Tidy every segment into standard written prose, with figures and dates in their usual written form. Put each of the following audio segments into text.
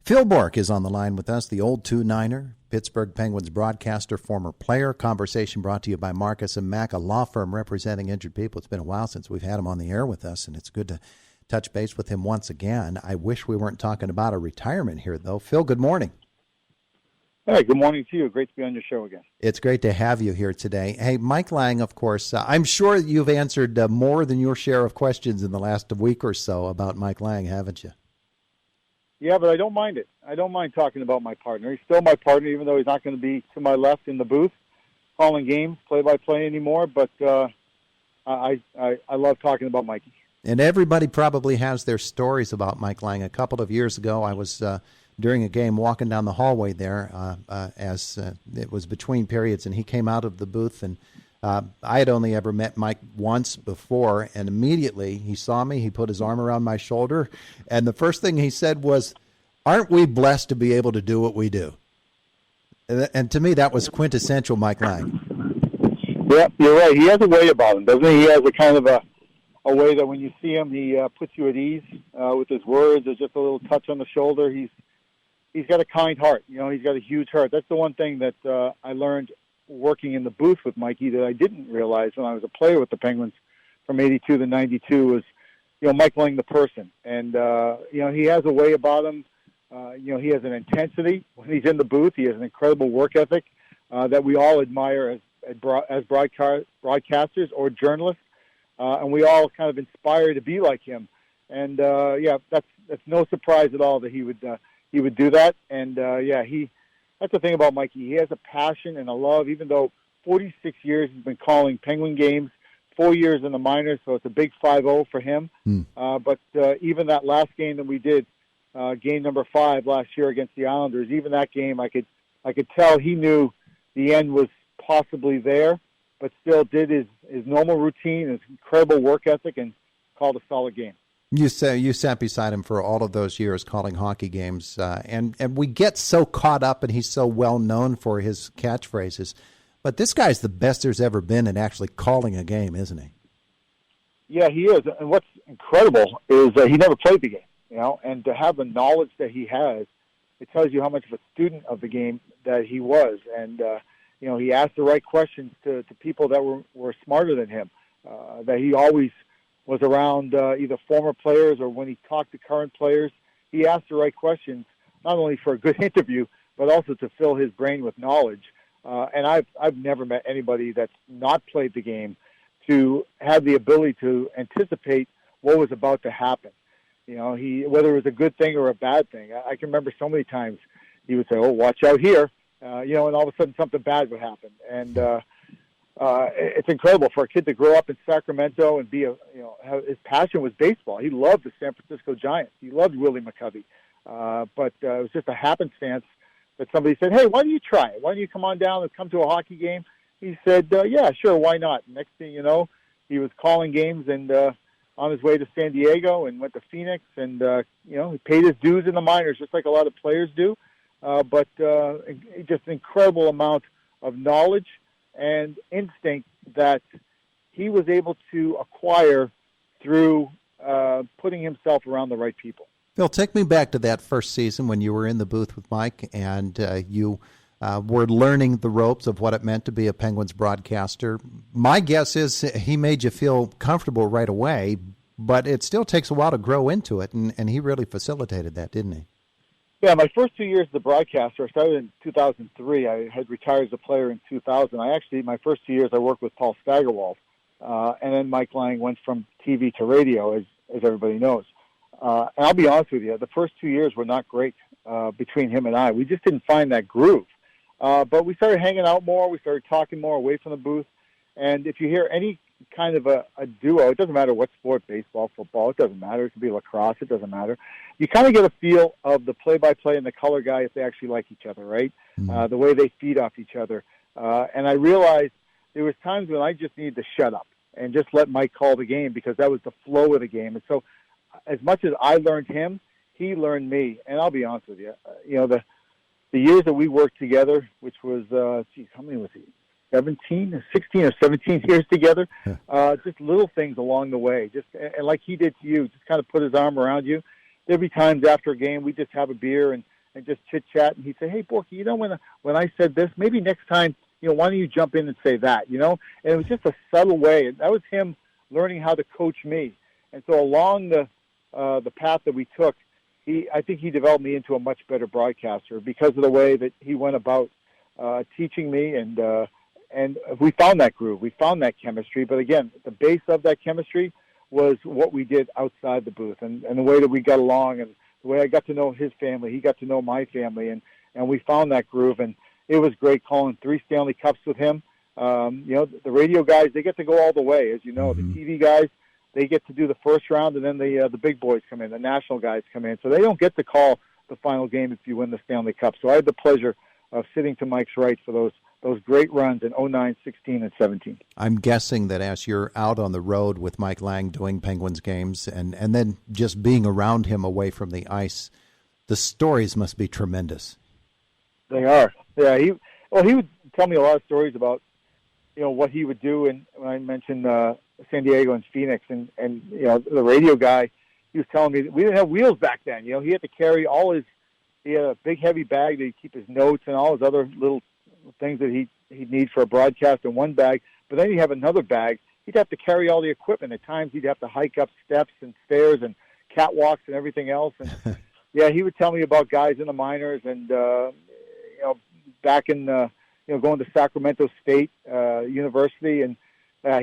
Phil Bourque is on the line with us, the old 2-9er, Pittsburgh Penguins broadcaster, former player. Conversation brought to you by Marcus & Mack, a law firm representing injured people. It's been a while since we've had him on the air with us, and it's good to touch base with him once again. I wish we weren't talking about a retirement here, though. Phil, good morning. Hey, good morning to you. Great to be on your show again. It's great to have you here today. Hey, Mike Lange, of course, I'm sure you've answered more than your share of questions in the last week or so about Mike Lange, haven't you? Yeah, but I don't mind it. I don't mind talking about my partner. He's still my partner, even though he's not going to be to my left in the booth calling games, play-by-play anymore. But I love talking about Mikey. And everybody probably has their stories about Mike Lange. A couple of years ago, I was during a game walking down the hallway there as it was between periods, and he came out of the booth, and I had only ever met Mike once before, and immediately he saw me, he put his arm around my shoulder, and the first thing he said was, "Aren't we blessed to be able to do what we do?" And to me, that was quintessential Mike Lange. Yeah, you're right. He has a way about him, doesn't he? He has a kind of a way that when you see him, he puts you at ease with his words. There's just a little touch on the shoulder. He's got a kind heart. You know, he's got a huge heart. That's the one thing that I learned working in the booth with Mikey that I didn't realize when I was a player with the Penguins from 82 to 92 was, Mike Lange the person. And, he has a way about him. He has an intensity when he's in the booth. He has an incredible work ethic that we all admire as broadcasters or journalists. And we all kind of inspire to be like him. And, that's no surprise at all that he would do that. And, that's the thing about Mikey. He has a passion and a love, even though 46 years he's been calling Penguin games, 4 years in the minors, so it's a big 5-0 for him. But even that last game that we did, game number 5 last year against the Islanders, even that game, I could tell he knew the end was possibly there, but still did his normal routine, his incredible work ethic, and called a solid game. You sat beside him for all of those years calling hockey games, and we get so caught up, and he's so well known for his catchphrases. But this guy's the best there's ever been at actually calling a game, isn't he? Yeah, he is. And what's incredible is he never played the game, and to have the knowledge that he has, it tells you how much of a student of the game that he was. And, he asked the right questions to people that were smarter than him, that he always was around either former players or when he talked to current players, he asked the right questions, not only for a good interview, but also to fill his brain with knowledge. And I've never met anybody that's not played the game to have the ability to anticipate what was about to happen. Whether it was a good thing or a bad thing. I can remember so many times he would say, "Oh, watch out here," and all of a sudden something bad would happen. And it's incredible for a kid to grow up in Sacramento and be his passion was baseball. He loved the San Francisco Giants. He loved Willie McCovey. But it was just a happenstance that somebody said, "Hey, why don't you try it? Why don't you come on down and come to a hockey game?" He said, "Yeah, sure, why not?" Next thing you know, he was calling games and on his way to San Diego and went to Phoenix and, he paid his dues in the minors just like a lot of players do. But just an incredible amount of knowledge and instinct that he was able to acquire through putting himself around the right people. Phil, take me back to that first season when you were in the booth with Mike and you were learning the ropes of what it meant to be a Penguins broadcaster. My guess is he made you feel comfortable right away, but it still takes a while to grow into it, and he really facilitated that, didn't he? Yeah, my first 2 years as a broadcaster, I started in 2003. I had retired as a player in 2000. My first 2 years, I worked with Paul Steigerwald. And then Mike Lange went from TV to radio, as everybody knows. And I'll be honest with you, the first 2 years were not great between him and I. We just didn't find that groove. But we started hanging out more. We started talking more away from the booth. And if you hear any kind of a duo, it doesn't matter what sport, baseball, football, it doesn't matter. It could be lacrosse, it doesn't matter. You kind of get a feel of the play-by-play and the color guy if they actually like each other, right? The way they feed off each other. And I realized there was times when I just needed to shut up and just let Mike call the game because that was the flow of the game. And so as much as I learned him, he learned me. And I'll be honest with you, the years that we worked together, which was, how many was he? 16 or 17 years together, just little things along the way. And like he did to you, just kind of put his arm around you. There'd be times after a game, we'd just have a beer and and just chit-chat. And he'd say, hey, Bourque, when I said this, maybe next time, why don't you jump in and say that, And it was just a subtle way. And that was him learning how to coach me. And so along the path that we took, I think he developed me into a much better broadcaster because of the way that he went about teaching me, and we found that groove, we found that chemistry. But again, the base of that chemistry was what we did outside the booth, and the way that we got along, and the way I got to know his family, he got to know my family, and we found that groove, and it was great calling 3 Stanley Cups with him. The radio guys, they get to go all the way, as you know. The TV guys, they get to do the first round, and then the big boys come in, the national guys come in. So they don't get to call the final game if you win the Stanley Cup. So I had the pleasure of sitting to Mike's right for those great runs in 09, 16, and 17. I'm guessing that as you're out on the road with Mike Lange doing Penguins games and then just being around him away from the ice, the stories must be tremendous. They are. Yeah, he would tell me a lot of stories about what he would do, and when I mentioned San Diego and Phoenix, and the radio guy, he was telling me that we didn't have wheels back then. He had to carry he had a big heavy bag to keep his notes and all his other little things that he'd need for a broadcast in one bag, but then he'd have another bag. He'd have to carry all the equipment. At times he'd have to hike up steps and stairs and catwalks and everything else. And yeah, he would tell me about guys in the minors and back in going to Sacramento State University, and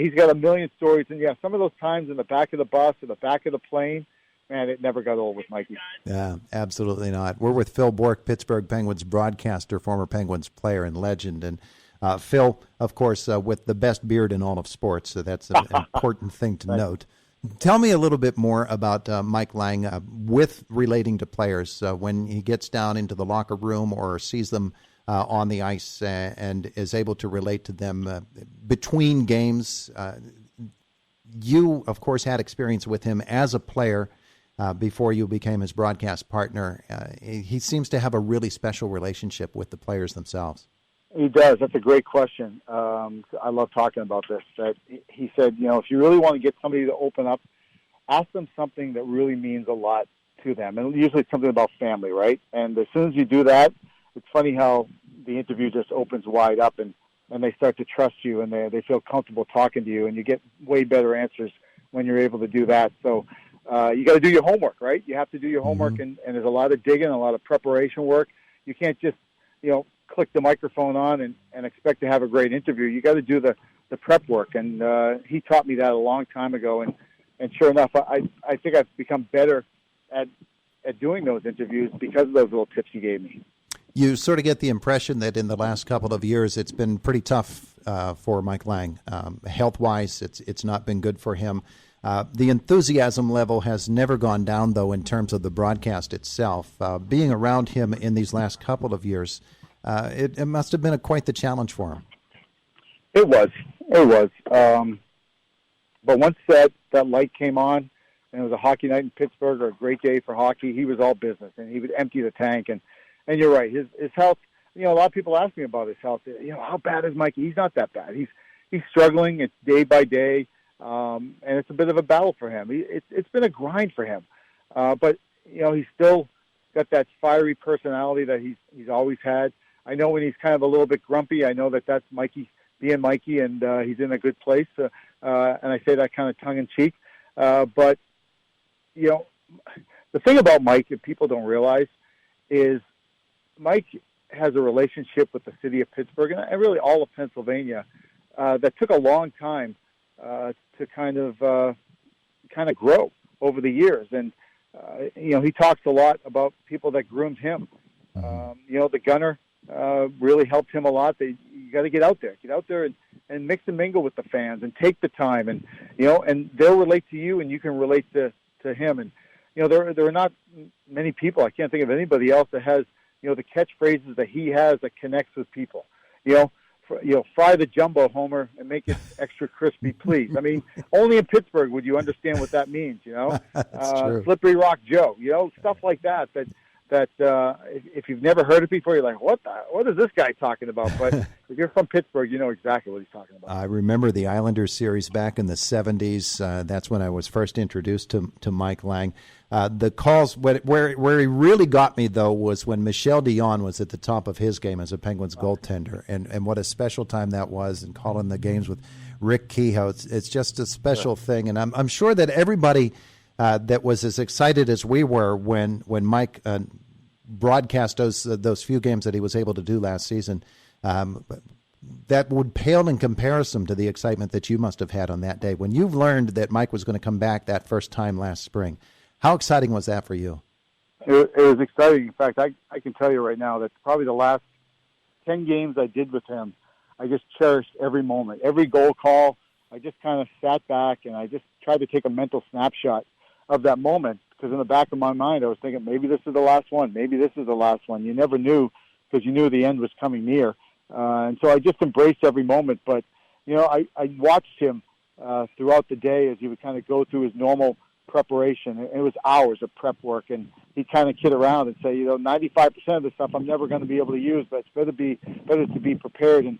he's got a million stories. And yeah, some of those times in the back of the bus or the back of the plane, man, it never got old with Mikey. Yeah, absolutely not. We're with Phil Bourque, Pittsburgh Penguins broadcaster, former Penguins player and legend. And Phil, of course, with the best beard in all of sports, so that's an important thing to note. Tell me a little bit more about Mike Lange with relating to players when he gets down into the locker room or sees them on the ice and is able to relate to them between games. You, of course, had experience with him as a player before you became his broadcast partner. He seems to have a really special relationship with the players themselves. He does. That's a great question. I love talking about this. That he said, if you really want to get somebody to open up, ask them something that really means a lot to them. And usually it's something about family, right? And as soon as you do that, it's funny how the interview just opens wide up and they start to trust you and they feel comfortable talking to you, and you get way better answers when you're able to do that. So you got to do your homework, right? You have to do your homework, and there's a lot of digging, a lot of preparation work. You can't just, click the microphone on and expect to have a great interview. You got to do the prep work, and he taught me that a long time ago, and sure enough, I think I've become better at doing those interviews because of those little tips he gave me. You sort of get the impression that in the last couple of years it's been pretty tough for Mike Lange. Health-wise, it's not been good for him. The enthusiasm level has never gone down, though, in terms of the broadcast itself. Being around him in these last couple of years, it must have been quite the challenge for him. It was. But once that light came on, and it was a hockey night in Pittsburgh or a great day for hockey, he was all business, and he would empty the tank. And you're right, his health, a lot of people ask me about his health. How bad is Mikey? He's not that bad. He's struggling. It's day by day, and it's a bit of a battle for him. It's been a grind for him. But, he's still got that fiery personality that he's always had. I know when he's kind of a little bit grumpy, I know that's Mikey being Mikey, and he's in a good place. And I say that kind of tongue-in-cheek. But, the thing about Mike that people don't realize is Mike has a relationship with the city of Pittsburgh and really all of Pennsylvania that took a long time to kind of grow over the years. And, he talks a lot about people that groomed him. The gunner really helped him a lot. You got to get out there and mix and mingle with the fans and take the time, and and they'll relate to you and you can relate to him. And there are not many people, I can't think of anybody else that has the catchphrases that he has that connects with people. Fry the jumbo, Homer, and make it extra crispy, please. I mean, only in Pittsburgh would you understand what that means. That's true. Slippery Rock Joe, stuff like that that if you've never heard it before, you're like, what is this guy talking about? But if you're from Pittsburgh, you know exactly what he's talking about. I remember the Islanders series back in the 70s. That's when I was first introduced to Mike Lange. The calls, where he really got me, though, was when Michel Dion was at the top of his game as a Penguins goaltender. And what a special time that was, and calling the games with Rick Kehoe. It's just a special thing. And I'm sure that everybody that was as excited as we were when Mike broadcast those few games that he was able to do last season, that would pale in comparison to the excitement that you must have had on that day. When you learned that Mike was going to come back that first time last spring, how exciting was that for you? It was exciting. In fact, I can tell you right now that probably the last 10 games I did with him, I just cherished every moment. Every goal call, I just kind of sat back and I just tried to take a mental snapshot of that moment, because in the back of my mind I was thinking, maybe this is the last one. Maybe this is the last one. You never knew, because you knew the end was coming near. And so I just embraced every moment. But, I watched him throughout the day as he would kind of go through his normal preparation. And it was hours of prep work. And he'd kind of kid around and say, 95% of the stuff I'm never going to be able to use, but it's better to be prepared and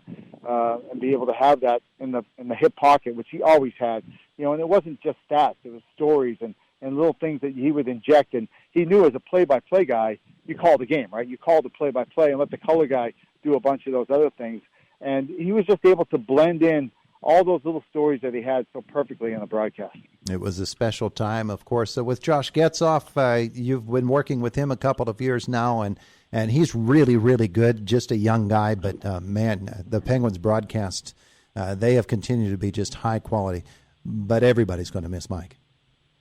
be able to have that in the hip pocket, which he always had. And it wasn't just stats. It was stories and little things that he would inject. And he knew, as a play-by-play guy, you call the game, right? You call the play-by-play and let the color guy do a bunch of those other things. And he was just able to blend in all those little stories that he had so perfectly in the broadcast. It was a special time, of course. So with Josh Getzoff, you've been working with him a couple of years now, and he's really, really good, just a young guy. But, man, the Penguins broadcast, they have continued to be just high quality. But everybody's going to miss Mike.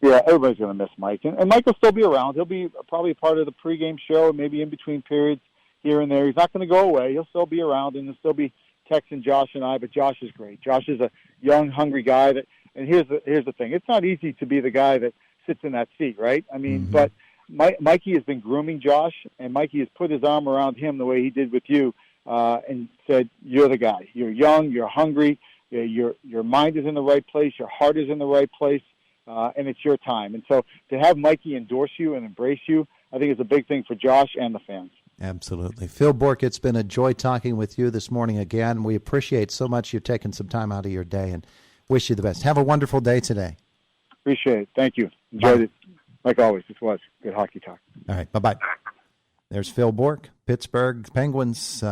Yeah, everybody's going to miss Mike. And Mike will still be around. He'll be probably a part of the pregame show, maybe in between periods here and there. He's not going to go away. He'll still be around, and he'll still be texting Josh and I, but Josh is great. Josh is a young, hungry guy. And here's the thing. It's not easy to be the guy that sits in that seat, right? I mean, but Mikey has been grooming Josh, and Mikey has put his arm around him the way he did with you, and said, you're the guy. You're young, you're hungry, your mind is in the right place, your heart is in the right place. And it's your time. And so to have Mikey endorse you and embrace you, I think is a big thing for Josh and the fans. Absolutely. Phil Bourque, it's been a joy talking with you this morning again. We appreciate so much you taking some time out of your day, and wish you the best. Have a wonderful day today. Appreciate it. Thank you. Enjoyed it. Like always, this was good hockey talk. All right. Bye-bye. There's Phil Bourque, Pittsburgh Penguins.